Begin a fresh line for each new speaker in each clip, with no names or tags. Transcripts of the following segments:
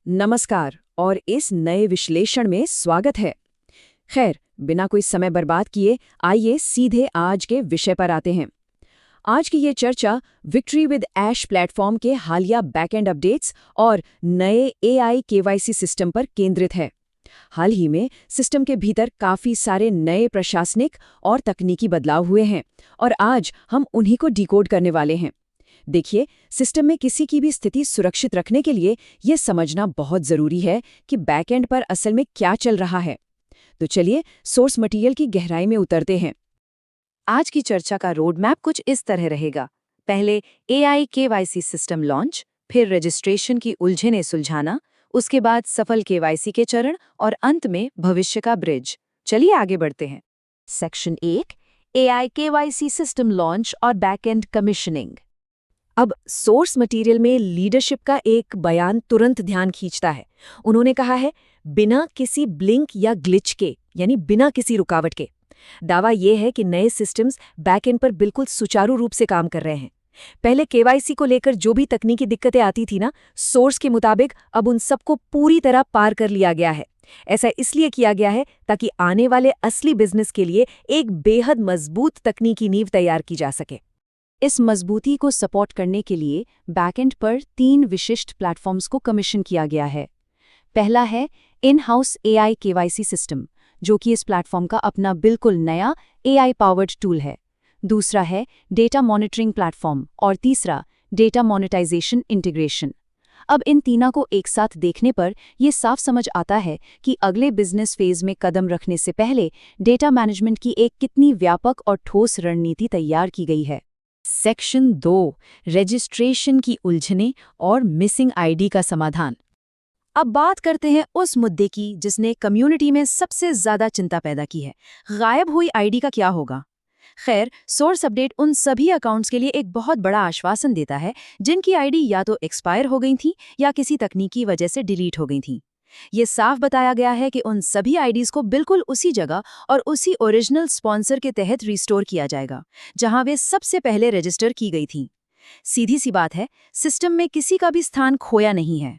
नमस्कार और इस नए विश्लेषण में स्वागत है। खैर, बिना कोई समय बर्बाद किए आइए सीधे आज के विषय पर आते हैं। आज की ये चर्चा विक्ट्री विद ऐश प्लेटफॉर्म के हालिया बैकएंड अपडेट्स और नए एआई केवाईसी सिस्टम पर केंद्रित है। हाल ही में सिस्टम के भीतर काफी सारे नए प्रशासनिक और तकनीकी बदलाव हुए हैं और आज हम उन्हीं को डिकोड करने वाले हैं। देखिए, सिस्टम में किसी की भी स्थिति सुरक्षित रखने के लिए यह समझना बहुत जरूरी है कि बैकएंड पर असल में क्या चल रहा है। तो चलिए सोर्स मटेरियल की गहराई में उतरते हैं।
आज की चर्चा का रोड मैप कुछ इस तरह रहेगा। पहले एआई केवाईसी सिस्टम लॉन्च, फिर रजिस्ट्रेशन की उलझनें सुलझाना, उसके बाद सफल केवाईसी के चरण और अंत में भविष्य का ब्रिज। चलिए आगे बढ़ते हैं। Section 1, AI KYC system launch और बैकएंड कमीशनिंग।
अब सोर्स मटेरियल में लीडरशिप का एक बयान तुरंत ध्यान खींचता है। उन्होंने कहा है, बिना किसी ब्लिंक या ग्लिच के, यानी बिना किसी रुकावट के। दावा यह है कि नए सिस्टम्स बैकएंड पर बिल्कुल सुचारू रूप से काम कर रहे हैं। पहले केवाईसी को लेकर जो भी तकनीकी दिक्कतें आती थी ना, सोर्स के मुताबिक अब उन सबको पूरी तरह पार कर लिया गया है। ऐसा इसलिए किया गया है ताकि आने वाले असली बिजनेस के लिए एक बेहद मजबूत तकनीकी नींव तैयार की जा सके। इस मजबूती को सपोर्ट करने के लिए बैकएंड पर 3 विशिष्ट प्लेटफॉर्म्स को कमीशन किया गया है। पहला है in house AI KYC system, जो कि इस प्लेटफॉर्म का अपना बिल्कुल नया एआई पावर्ड टूल है। दूसरा है डेटा मॉनिटरिंग प्लेटफॉर्म और तीसरा डेटा मोनेटाइजेशन इंटीग्रेशन। अब इन तीनों को एक साथ देखने पर यह साफ समझ आता है कि अगले बिजनेस फेज में कदम रखने से पहले डेटा मैनेजमेंट की एक कितनी व्यापक और ठोस रणनीति तैयार की गई है। सेक्शन 2, रजिस्ट्रेशन की उलझनें और मिसिंग आईडी का समाधान। अब बात करते हैं उस मुद्दे की जिसने कम्युनिटी में सबसे ज्यादा चिंता पैदा की है। गायब हुई आईडी का क्या होगा? खैर, सोर्स अपडेट उन सभी अकाउंट्स के लिए एक बहुत बड़ा आश्वासन देता है जिनकी आईडी या तो एक्सपायर हो गई थी या किसी तकनीकी वजह से डिलीट हो गई थी। ये साफ बताया गया है कि उन सभी आईडीज को बिल्कुल उसी जगह और उसी ओरिजिनल स्पॉन्सर के तहत रिस्टोर किया जाएगा जहां वे सबसे पहले रजिस्टर की गई थी। सीधी सी बात है, सिस्टम में किसी का भी स्थान खोया नहीं है।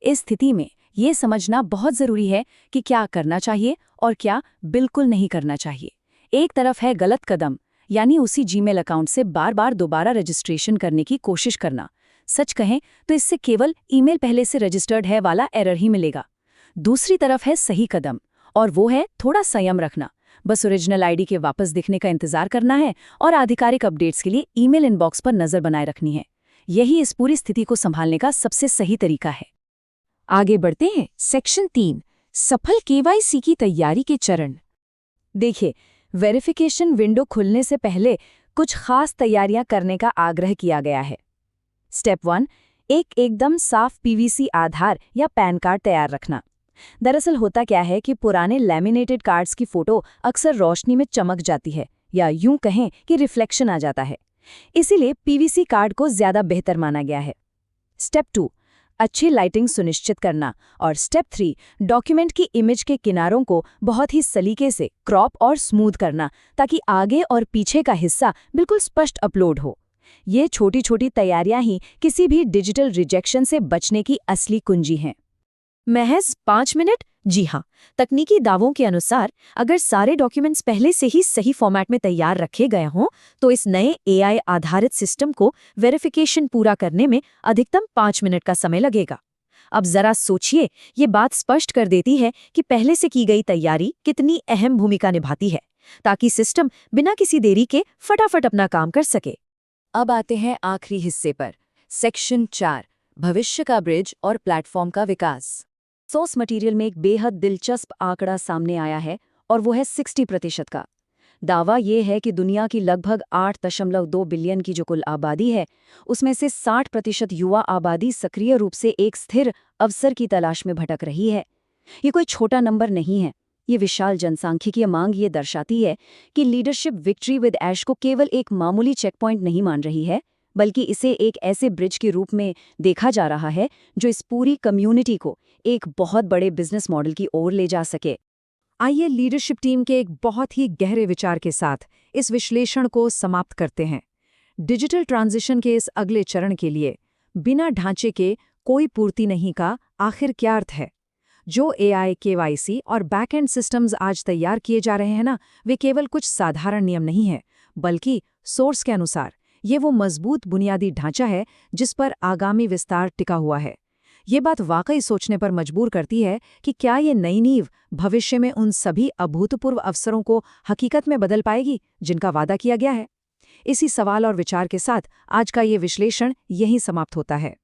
इस स्थिति में ये समझना बहुत जरूरी है कि क्या करना चाहिए और क्या बिल्कुल नहीं करना चाहिए। एक तरफ है गलत कदम, यानी उसी जीमेल अकाउंट से बार बार दोबारा रजिस्ट्रेशन करने की कोशिश करना। सच कहें तो इससे केवल ईमेल पहले से रजिस्टर्ड है वाला एरर ही मिलेगा। दूसरी तरफ है सही कदम, और वो है थोड़ा संयम रखना। बस ओरिजिनल आईडी के वापस दिखने का इंतजार करना है और आधिकारिक अपडेट्स के लिए ईमेल इनबॉक्स पर नजर बनाए रखनी है। यही इस पूरी स्थिति को संभालने का सबसे सही तरीका है। आगे बढ़ते हैं। सेक्शन 3, सफल केवाईसी की तैयारी के चरण। देखिए, वेरिफिकेशन विंडो खुलने से पहले कुछ खास तैयारियां करने का आग्रह किया गया है। स्टेप 1, एक एकदम साफ पीवीसी आधार या पैन कार्ड तैयार रखना। दरअसल होता क्या है कि पुराने लैमिनेटेड कार्ड्स की फोटो अक्सर रोशनी में चमक जाती है, या यूं कहें कि रिफ्लेक्शन आ जाता है। इसीलिए पीवीसी कार्ड को ज्यादा बेहतर माना गया है। स्टेप 2, अच्छी लाइटिंग सुनिश्चित करना। और स्टेप 3, डॉक्यूमेंट की इमेज के किनारों को बहुत ही सलीके से क्रॉप और स्मूथ करना ताकि आगे और पीछे का हिस्सा बिल्कुल स्पष्ट अपलोड हो। ये छोटी छोटी तैयारियां ही किसी भी डिजिटल रिजेक्शन से बचने की असली कुंजी हैं। महज 5 मिनट? जी हाँ। तकनीकी दावों के अनुसार अगर सारे डॉक्यूमेंट्स पहले से ही सही फॉर्मेट में तैयार रखे गए हों तो इस नए एआई आधारित सिस्टम को वेरिफिकेशन पूरा करने में अधिकतम 5 मिनट का समय लगेगा। अब जरा सोचिए, ये बात स्पष्ट कर देती है कि पहले से की गई तैयारी कितनी अहम भूमिका निभाती है, ताकि सिस्टम बिना किसी देरी के फटाफट अपना काम कर सके। अब आते हैं आखिरी हिस्से पर। सेक्शन 4, भविष्य का ब्रिज और प्लेटफॉर्म का विकास। सोर्स मटेरियल में एक बेहद दिलचस्प आंकड़ा सामने आया है और वो है 60% का। दावा ये है कि दुनिया की लगभग 8.2 बिलियन की जो कुल आबादी है, उसमें से 60% युवा आबादी सक्रिय रूप से एक स्थिर अवसर की तलाश में भटक रही है। ये कोई छोटा नंबर नहीं है। ये विशाल जनसांख्यिकीय मांग ये दर्शाती है कि लीडरशिप विक्ट्री विद ऐश को केवल एक मामूली चेकपॉइंट नहीं मान रही है, बल्कि इसे एक ऐसे ब्रिज के रूप में देखा जा रहा है जो इस पूरी कम्युनिटी को एक बहुत बड़े बिजनेस मॉडल की ओर ले जा सके। आइए लीडरशिप टीम के एक बहुत ही गहरे विचार के साथ इस विश्लेषण को समाप्त करते हैं। डिजिटल ट्रांजिशन के इस अगले चरण के लिए बिना ढांचे के
कोई पूर्ति नहीं का आखिर क्या अर्थ है? जो AI, KYC और बैकएंड सिस्टम्स आज तैयार किए जा रहे हैं ना, वे केवल कुछ साधारण नियम नहीं हैं, बल्कि सोर्स के अनुसार ये वो मजबूत बुनियादी ढांचा है जिस पर आगामी विस्तार टिका हुआ है। ये बात वाकई सोचने पर मजबूर करती है कि क्या ये नई नींव भविष्य में उन सभी अभूतपूर्व अवसरों को हकीकत में बदल पाएगी जिनका वादा किया गया है? इसी सवाल और विचार के साथ आज का ये विश्लेषण यहीं समाप्त होता है।